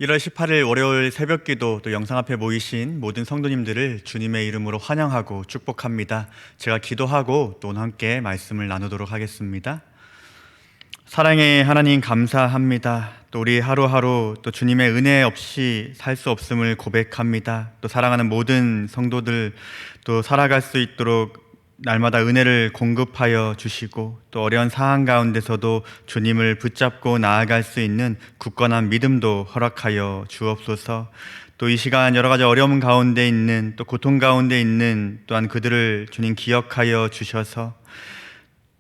1월 18일 월요일 새벽기도 또 영상 앞에 모이신 모든 성도님들을 주님의 이름으로 환영하고 축복합니다. 제가 기도하고 또 오늘 함께 말씀을 나누도록 하겠습니다. 사랑의 하나님 감사합니다. 또 우리 하루하루 또 주님의 은혜 없이 살 수 없음을 고백합니다. 또 사랑하는 모든 성도들 또 살아갈 수 있도록 날마다 은혜를 공급하여 주시고 또 어려운 상황 가운데서도 주님을 붙잡고 나아갈 수 있는 굳건한 믿음도 허락하여 주옵소서. 또 이 시간 여러 가지 어려움 가운데 있는 또 고통 가운데 있는 또한 그들을 주님 기억하여 주셔서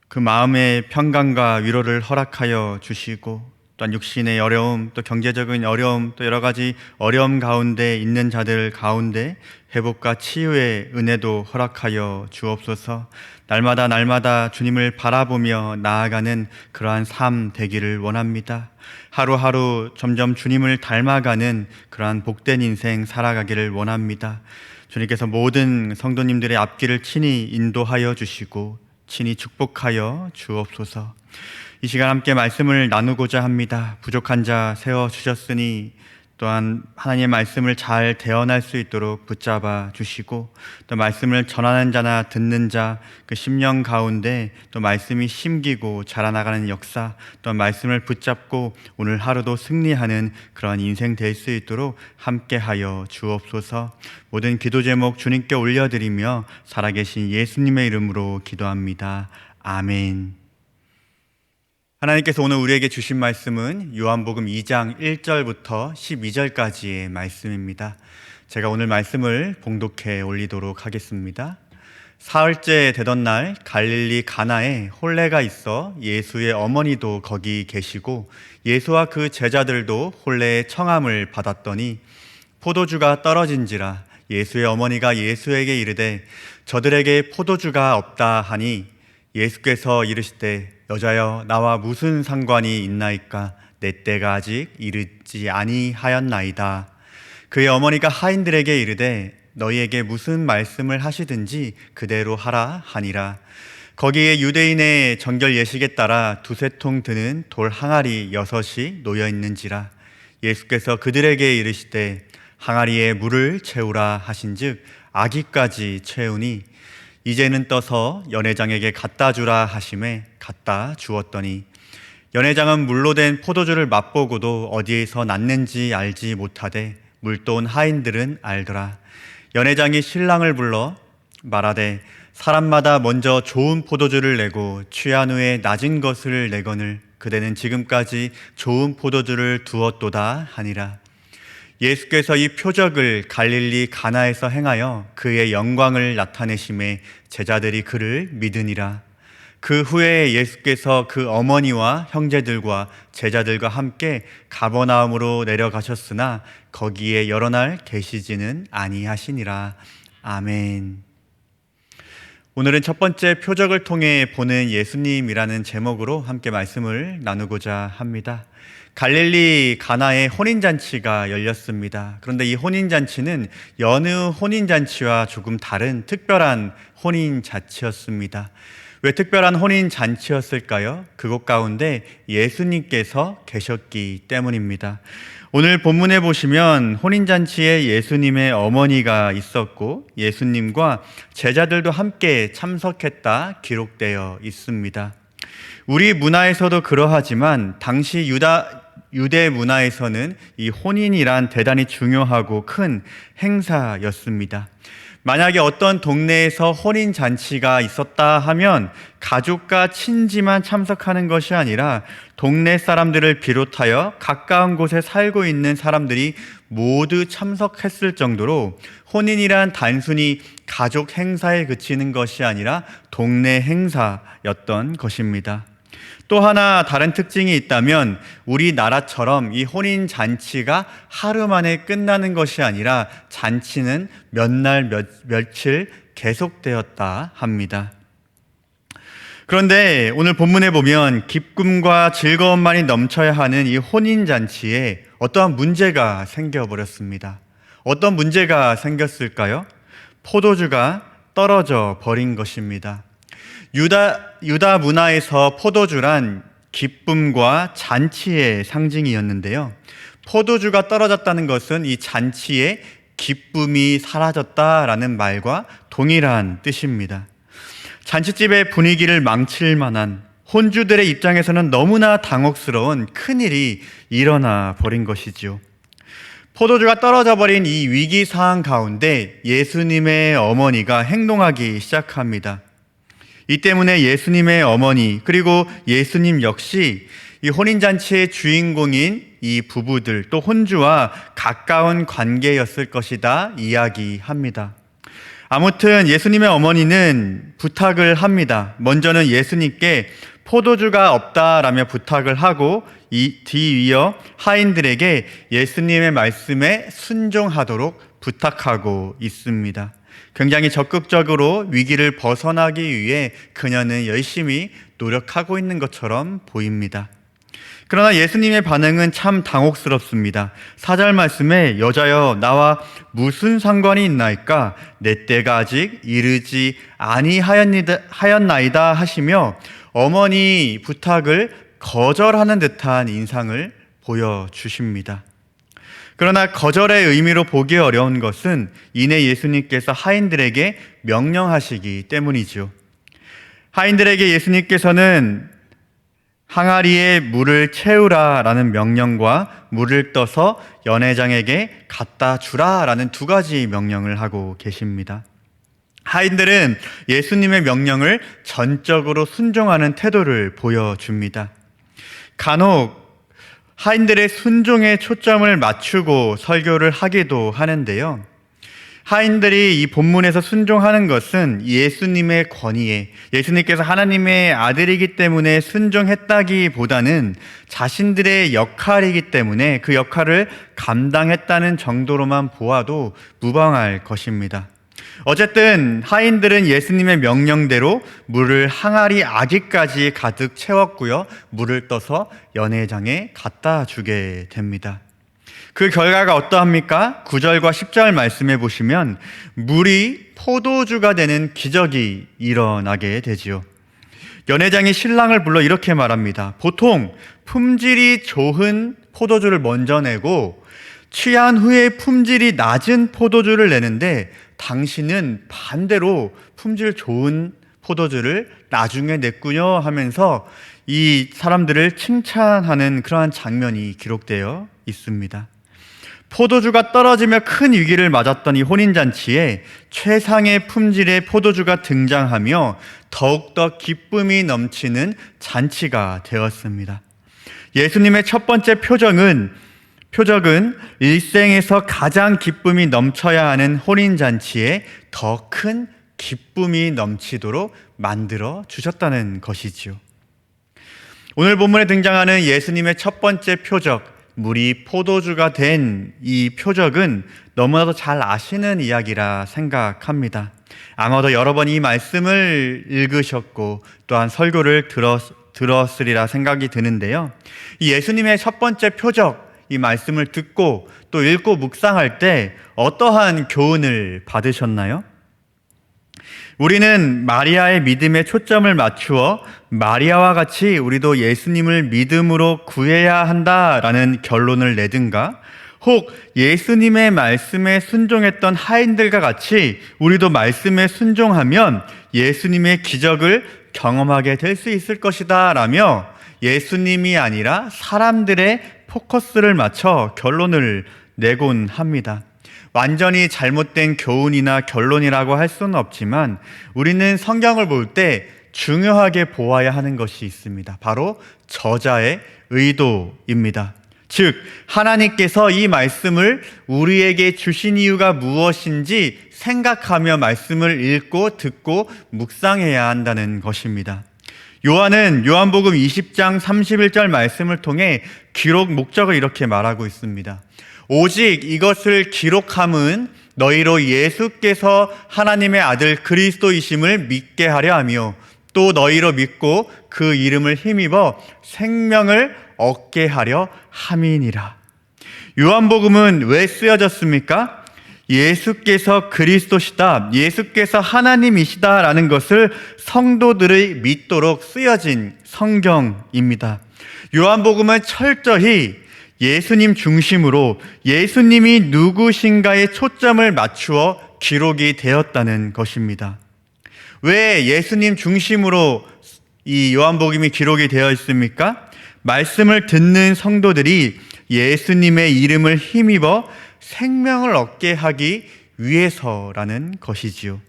그 마음의 평강과 위로를 허락하여 주시고 또한 육신의 어려움, 또 경제적인 어려움, 또 여러 가지 어려움 가운데 있는 자들 가운데 회복과 치유의 은혜도 허락하여 주옵소서. 날마다 주님을 바라보며 나아가는 그러한 삶 되기를 원합니다. 하루하루 점점 주님을 닮아가는 그러한 복된 인생 살아가기를 원합니다. 주님께서 모든 성도님들의 앞길을 친히 인도하여 주시고 친히 축복하여 주옵소서. 이 시간 함께 말씀을 나누고자 합니다. 부족한 자 세워주셨으니 또한 하나님의 말씀을 잘 대언할 수 있도록 붙잡아 주시고 또 말씀을 전하는 자나 듣는 자 그 심령 가운데 또 말씀이 심기고 자라나가는 역사 또 말씀을 붙잡고 오늘 하루도 승리하는 그런 인생 될 수 있도록 함께하여 주옵소서. 모든 기도 제목 주님께 올려드리며 살아계신 예수님의 이름으로 기도합니다. 아멘. 하나님께서 오늘 우리에게 주신 말씀은 요한복음 2장 1절부터 12절까지의 말씀입니다. 제가 오늘 말씀을 봉독해 올리도록 하겠습니다. 사흘째 되던 날 갈릴리 가나에 혼례가 있어 예수의 어머니도 거기 계시고 예수와 그 제자들도 혼례의 청함을 받았더니 포도주가 떨어진지라 예수의 어머니가 예수에게 이르되 저들에게 포도주가 없다 하니 예수께서 이르시되 여자여 나와 무슨 상관이 있나이까 내 때가 아직 이르지 아니하였나이다. 그의 어머니가 하인들에게 이르되 너희에게 무슨 말씀을 하시든지 그대로 하라 하니라. 거기에 유대인의 정결 예식에 따라 두세 통 드는 돌 항아리 6이 놓여 있는지라. 예수께서 그들에게 이르시되 항아리에 물을 채우라 하신즉 아기까지 채우니 이제는 떠서 연회장에게 갖다 주라 하심에 갖다 주었더니 연회장은 물로 된 포도주를 맛보고도 어디에서 났는지 알지 못하되 물도온 하인들은 알더라. 연회장이 신랑을 불러 말하되 사람마다 먼저 좋은 포도주를 내고 취한 후에 낮은 것을 내거늘 그대는 지금까지 좋은 포도주를 두었도다 하니라. 예수께서 이 표적을 갈릴리 가나에서 행하여 그의 영광을 나타내심에 제자들이 그를 믿으니라. 그 후에 예수께서 그 어머니와 형제들과 제자들과 함께 가버나움으로 내려가셨으나 거기에 여러 날 계시지는 아니하시니라. 아멘. 오늘은 첫 번째 표적을 통해 보는 예수님이라는 제목으로 함께 말씀을 나누고자 합니다. 갈릴리 가나의 혼인잔치가 열렸습니다. 그런데 이 혼인잔치는 여느 혼인잔치와 조금 다른 특별한 혼인잔치였습니다. 왜 특별한 혼인잔치였을까요? 그곳 가운데 예수님께서 계셨기 때문입니다. 오늘 본문에 보시면 혼인잔치에 예수님의 어머니가 있었고 예수님과 제자들도 함께 참석했다 기록되어 있습니다. 우리 문화에서도 그러하지만 당시 유대 문화에서는 이 혼인이란 대단히 중요하고 큰 행사였습니다. 만약에 어떤 동네에서 혼인잔치가 있었다 하면 가족과 친지만 참석하는 것이 아니라 동네 사람들을 비롯하여 가까운 곳에 살고 있는 사람들이 모두 참석했을 정도로 혼인이란 단순히 가족 행사에 그치는 것이 아니라 동네 행사였던 것입니다. 또 하나 다른 특징이 있다면 우리나라처럼 이 혼인잔치가 하루 만에 끝나는 것이 아니라 잔치는 몇 날 며칠 계속되었다 합니다. 그런데 오늘 본문에 보면 기쁨과 즐거움만이 넘쳐야 하는 이 혼인잔치에 어떠한 문제가 생겨버렸습니다. 어떤 문제가 생겼을까요? 포도주가 떨어져 버린 것입니다. 유다 문화에서 포도주란 기쁨과 잔치의 상징이었는데요. 포도주가 떨어졌다는 것은 이 잔치에 기쁨이 사라졌다라는 말과 동일한 뜻입니다. 잔치집의 분위기를 망칠 만한, 혼주들의 입장에서는 너무나 당혹스러운 큰일이 일어나 버린 것이지요. 포도주가 떨어져 버린 이 위기 상황 가운데 예수님의 어머니가 행동하기 시작합니다. 이 때문에 예수님의 어머니 그리고 예수님 역시 이 혼인잔치의 주인공인 이 부부들 또 혼주와 가까운 관계였을 것이다 이야기합니다. 아무튼 예수님의 어머니는 부탁을 합니다. 먼저는 예수님께 포도주가 없다라며 부탁을 하고 뒤이어 하인들에게 예수님의 말씀에 순종하도록 부탁하고 있습니다. 굉장히 적극적으로 위기를 벗어나기 위해 그녀는 열심히 노력하고 있는 것처럼 보입니다. 그러나 예수님의 반응은 참 당혹스럽습니다. 4절 말씀에 여자여 나와 무슨 상관이 있나이까 내 때가 아직 이르지 아니하였나이다 하시며 어머니 부탁을 거절하는 듯한 인상을 보여주십니다. 그러나 거절의 의미로 보기 어려운 것은 이내 예수님께서 하인들에게 명령하시기 때문이죠. 하인들에게 예수님께서는 항아리에 물을 채우라라는 명령과 물을 떠서 연회장에게 갖다 주라라는 두 가지 명령을 하고 계십니다. 하인들은 예수님의 명령을 전적으로 순종하는 태도를 보여줍니다. 간혹 하인들의 순종에 초점을 맞추고 설교를 하기도 하는데요. 하인들이 이 본문에서 순종하는 것은 예수님의 권위에, 예수님께서 하나님의 아들이기 때문에 순종했다기보다는 자신들의 역할이기 때문에 그 역할을 감당했다는 정도로만 보아도 무방할 것입니다. 어쨌든 하인들은 예수님의 명령대로 물을 항아리 아기까지 가득 채웠고요. 물을 떠서 연회장에 갖다 주게 됩니다. 그 결과가 어떠합니까? 9절과 10절 말씀해 보시면 물이 포도주가 되는 기적이 일어나게 되지요. 연회장이 신랑을 불러 이렇게 말합니다. 보통 품질이 좋은 포도주를 먼저 내고 취한 후에 품질이 낮은 포도주를 내는데 당신은 반대로 품질 좋은 포도주를 나중에 냈군요 하면서 이 사람들을 칭찬하는 그러한 장면이 기록되어 있습니다. 포도주가 떨어지며 큰 위기를 맞았던 이 혼인잔치에 최상의 품질의 포도주가 등장하며 더욱더 기쁨이 넘치는 잔치가 되었습니다. 예수님의 첫 번째 표적은 일생에서 가장 기쁨이 넘쳐야 하는 혼인잔치에 더 큰 기쁨이 넘치도록 만들어 주셨다는 것이지요. 오늘 본문에 등장하는 예수님의 첫 번째 표적, 물이 포도주가 된 이 표적은 너무나도 잘 아시는 이야기라 생각합니다. 아마도 여러 번 이 말씀을 읽으셨고 또한 설교를 들었으리라 생각이 드는데요. 이 예수님의 첫 번째 표적, 이 말씀을 듣고 또 읽고 묵상할 때 어떠한 교훈을 받으셨나요? 우리는 마리아의 믿음에 초점을 맞추어 마리아와 같이 우리도 예수님을 믿음으로 구해야 한다라는 결론을 내든가, 혹 예수님의 말씀에 순종했던 하인들과 같이 우리도 말씀에 순종하면 예수님의 기적을 경험하게 될 수 있을 것이다 라며 예수님이 아니라 사람들의 포커스를 맞춰 결론을 내곤 합니다. 완전히 잘못된 교훈이나 결론이라고 할 수는 없지만 우리는 성경을 볼 때 중요하게 보아야 하는 것이 있습니다. 바로 저자의 의도입니다. 즉 하나님께서 이 말씀을 우리에게 주신 이유가 무엇인지 생각하며 말씀을 읽고 듣고 묵상해야 한다는 것입니다. 요한은 요한복음 20장 31절 말씀을 통해 기록 목적을 이렇게 말하고 있습니다. 오직 이것을 기록함은 너희로 예수께서 하나님의 아들 그리스도이심을 믿게 하려 하며 또 너희로 믿고 그 이름을 힘입어 생명을 얻게 하려 함이니라. 요한복음은 왜 쓰여졌습니까? 예수께서 그리스도시다, 예수께서 하나님이시다라는 것을 성도들이 믿도록 쓰여진 성경입니다. 요한복음은 철저히 예수님 중심으로 예수님이 누구신가에 초점을 맞추어 기록이 되었다는 것입니다. 왜 예수님 중심으로 이 요한복음이 기록이 되어 있습니까? 말씀을 듣는 성도들이 예수님의 이름을 힘입어 생명을 얻게 하기 위해서라는 것이지요.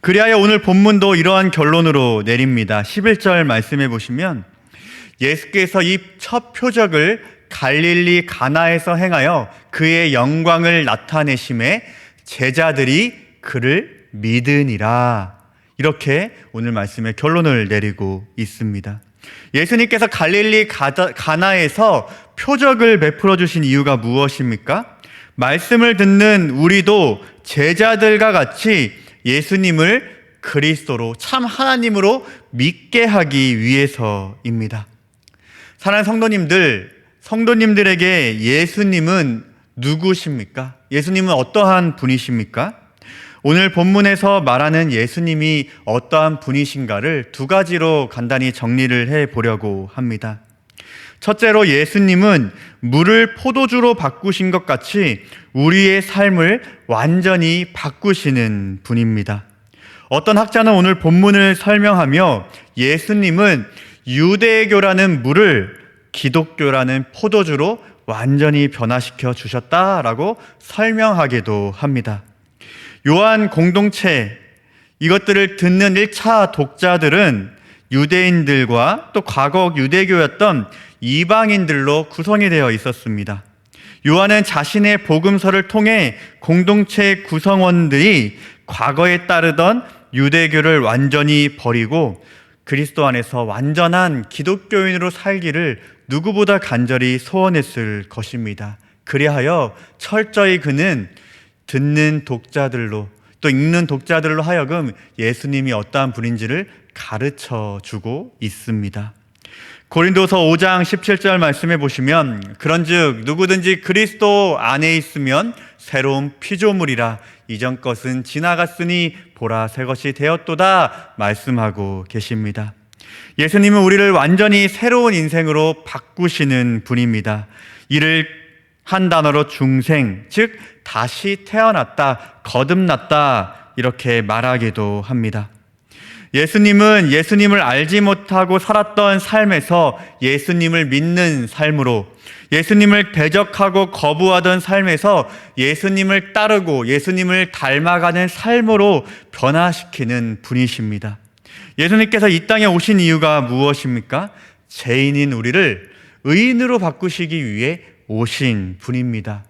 그리하여 오늘 본문도 이러한 결론으로 내립니다. 11절 말씀해 보시면 예수께서 이 첫 표적을 갈릴리 가나에서 행하여 그의 영광을 나타내심에 제자들이 그를 믿으니라. 이렇게 오늘 말씀의 결론을 내리고 있습니다. 예수님께서 갈릴리 가나에서 표적을 베풀어 주신 이유가 무엇입니까? 말씀을 듣는 우리도 제자들과 같이 예수님을 그리스도로 참 하나님으로 믿게 하기 위해서입니다. 사랑하는 성도님들에게 예수님은 누구십니까? 예수님은 어떠한 분이십니까? 오늘 본문에서 말하는 예수님이 어떠한 분이신가를 두 가지로 간단히 정리를 해보려고 합니다. 첫째로 예수님은 물을 포도주로 바꾸신 것 같이 우리의 삶을 완전히 바꾸시는 분입니다. 어떤 학자는 오늘 본문을 설명하며 예수님은 유대교라는 물을 기독교라는 포도주로 완전히 변화시켜 주셨다라고 설명하기도 합니다. 요한 공동체, 이것들을 듣는 1차 독자들은 유대인들과 또 과거 유대교였던 이방인들로 구성이 되어 있었습니다. 요한은 자신의 복음서를 통해 공동체 구성원들이 과거에 따르던 유대교를 완전히 버리고 그리스도 안에서 완전한 기독교인으로 살기를 누구보다 간절히 소원했을 것입니다. 그리하여 철저히 그는 듣는 독자들로 또 읽는 독자들로 하여금 예수님이 어떠한 분인지를 가르쳐 주고 있습니다. 고린도서 5장 17절 말씀해 보시면 그런즉 누구든지 그리스도 안에 있으면 새로운 피조물이라 이전 것은 지나갔으니 보라 새 것이 되었도다 말씀하고 계십니다. 예수님은 우리를 완전히 새로운 인생으로 바꾸시는 분입니다. 이를 한 단어로 중생, 즉 다시 태어났다, 거듭났다 이렇게 말하기도 합니다. 예수님은 예수님을 알지 못하고 살았던 삶에서 예수님을 믿는 삶으로, 예수님을 대적하고 거부하던 삶에서 예수님을 따르고 예수님을 닮아가는 삶으로 변화시키는 분이십니다. 예수님께서 이 땅에 오신 이유가 무엇입니까? 죄인인 우리를 의인으로 바꾸시기 위해 오신 분입니다.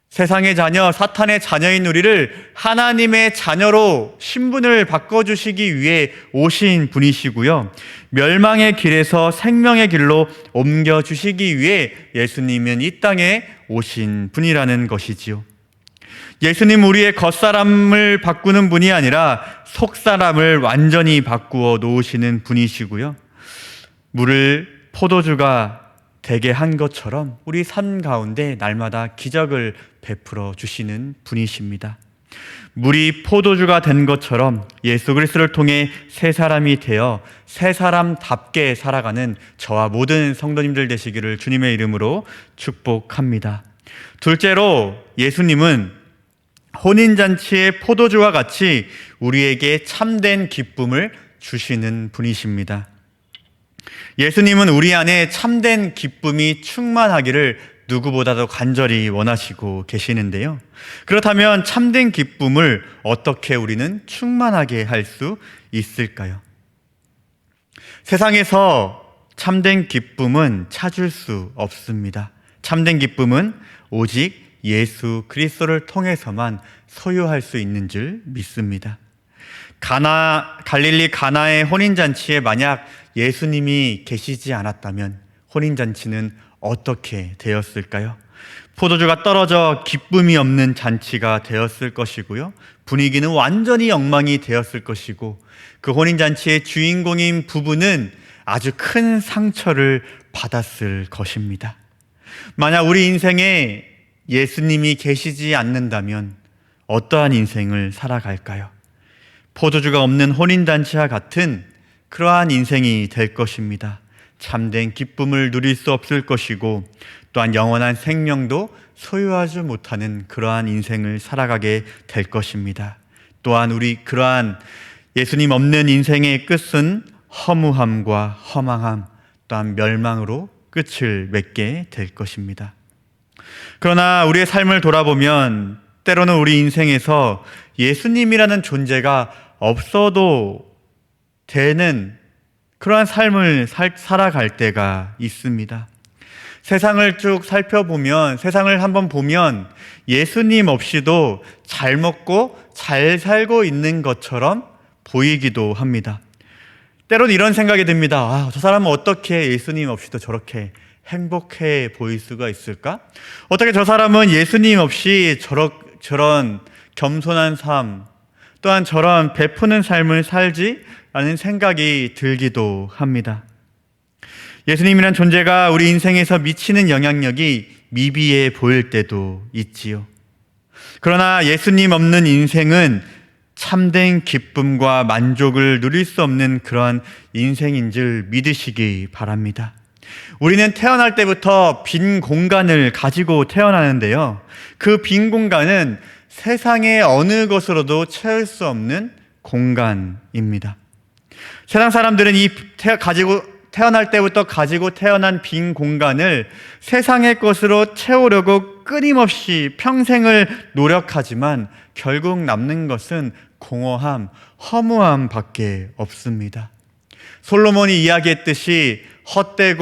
세상의 자녀, 사탄의 자녀인 우리를 하나님의 자녀로 신분을 바꿔주시기 위해 오신 분이시고요. 멸망의 길에서 생명의 길로 옮겨주시기 위해 예수님은 이 땅에 오신 분이라는 것이지요. 예수님 우리의 겉사람을 바꾸는 분이 아니라 속사람을 완전히 바꾸어 놓으시는 분이시고요. 물을 포도주가 되게 한 것처럼 우리 삶 가운데 날마다 기적을 베풀어 주시는 분이십니다. 물이 포도주가 된 것처럼 예수 그리스도를 통해 새 사람이 되어 새 사람답게 살아가는 저와 모든 성도님들 되시기를 주님의 이름으로 축복합니다. 둘째로 예수님은 혼인잔치의 포도주와 같이 우리에게 참된 기쁨을 주시는 분이십니다. 예수님은 우리 안에 참된 기쁨이 충만하기를 누구보다도 간절히 원하시고 계시는데요. 그렇다면 참된 기쁨을 어떻게 우리는 충만하게 할 수 있을까요? 세상에서 참된 기쁨은 찾을 수 없습니다. 참된 기쁨은 오직 예수 그리스도를 통해서만 소유할 수 있는 줄 믿습니다. 갈릴리 가나의 혼인잔치에 만약 예수님이 계시지 않았다면 혼인잔치는 어떻게 되었을까요? 포도주가 떨어져 기쁨이 없는 잔치가 되었을 것이고요. 분위기는 완전히 엉망이 되었을 것이고 그 혼인잔치의 주인공인 부부는 아주 큰 상처를 받았을 것입니다. 만약 우리 인생에 예수님이 계시지 않는다면 어떠한 인생을 살아갈까요? 포도주가 없는 혼인잔치와 같은 그러한 인생이 될 것입니다. 참된 기쁨을 누릴 수 없을 것이고 또한 영원한 생명도 소유하지 못하는 그러한 인생을 살아가게 될 것입니다. 또한 우리 그러한 예수님 없는 인생의 끝은 허무함과 허망함 또한 멸망으로 끝을 맺게 될 것입니다. 그러나 우리의 삶을 돌아보면 때로는 우리 인생에서 예수님이라는 존재가 없어도 되는 그러한 삶을 살아갈 때가 있습니다. 세상을 쭉 살펴보면, 세상을 한번 보면 예수님 없이도 잘 먹고 잘 살고 있는 것처럼 보이기도 합니다. 때로는 이런 생각이 듭니다. 저 사람은 어떻게 예수님 없이도 저렇게 행복해 보일 수가 있을까? 어떻게 저 사람은 예수님 없이 저런 겸손한 삶, 또한 저런 베푸는 삶을 살지? 라는 생각이 들기도 합니다. 예수님이란 존재가 우리 인생에서 미치는 영향력이 미비해 보일 때도 있지요. 그러나 예수님 없는 인생은 참된 기쁨과 만족을 누릴 수 없는 그러한 인생인 줄 믿으시기 바랍니다. 우리는 태어날 때부터 빈 공간을 가지고 태어나는데요. 그 빈 공간은 세상의 어느 것으로도 채울 수 없는 공간입니다. 세상 사람들은 태어날 때부터 가지고 태어난 빈 공간을 세상의 것으로 채우려고 끊임없이 평생을 노력하지만 결국 남는 것은 공허함, 허무함 밖에 없습니다. 솔로몬이 이야기했듯이 헛된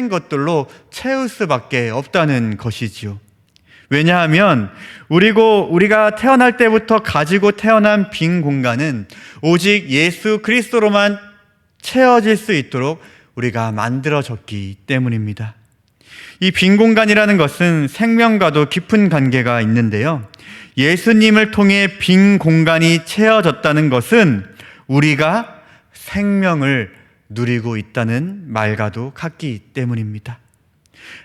것들로 채울 수밖에 없다는 것이지요. 왜냐하면 우리가 태어날 때부터 가지고 태어난 빈 공간은 오직 예수 그리스도로만 채워질 수 있도록 우리가 만들어졌기 때문입니다. 이 빈 공간이라는 것은 생명과도 깊은 관계가 있는데요. 예수님을 통해 빈 공간이 채워졌다는 것은 우리가 생명을 누리고 있다는 말과도 같기 때문입니다.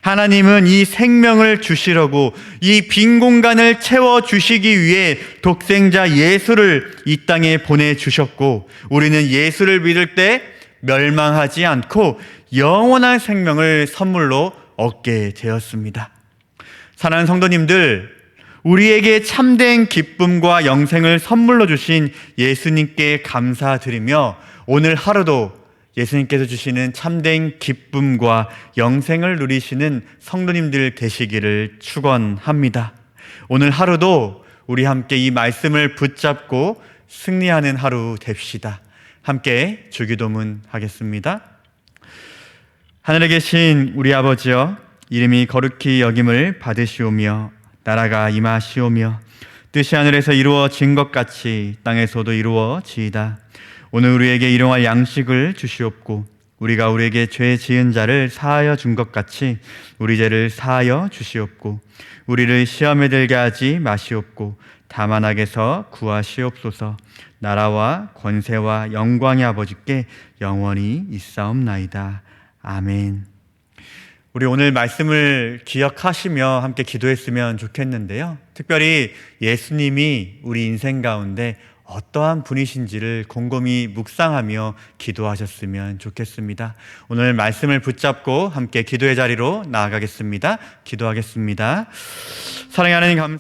하나님은 이 생명을 주시려고 이 빈 공간을 채워주시기 위해 독생자 예수를 이 땅에 보내주셨고 우리는 예수를 믿을 때 멸망하지 않고 영원한 생명을 선물로 얻게 되었습니다. 사랑하는 성도님들, 우리에게 참된 기쁨과 영생을 선물로 주신 예수님께 감사드리며 오늘 하루도 예수님께서 주시는 참된 기쁨과 영생을 누리시는 성도님들 되시기를 축원합니다. 오늘 하루도 우리 함께 이 말씀을 붙잡고 승리하는 하루 됩시다. 함께 주기도문 하겠습니다. 하늘에 계신 우리 아버지여, 이름이 거룩히 여김을 받으시오며 나라가 임하시오며 뜻이 하늘에서 이루어진 것 같이 땅에서도 이루어지이다. 오늘 우리에게 일용할 양식을 주시옵고 우리가 우리에게 죄 지은 자를 사하여 준 것 같이 우리 죄를 사하여 주시옵고 우리를 시험에 들게 하지 마시옵고 다만 악에서 구하시옵소서. 나라와 권세와 영광의 아버지께 영원히 있사옵나이다. 아멘. 우리 오늘 말씀을 기억하시며 함께 기도했으면 좋겠는데요. 특별히 예수님이 우리 인생 가운데 어떠한 분이신지를 곰곰이 묵상하며 기도하셨으면 좋겠습니다. 오늘 말씀을 붙잡고 함께 기도의 자리로 나아가겠습니다. 기도하겠습니다. 사랑하는 하나님,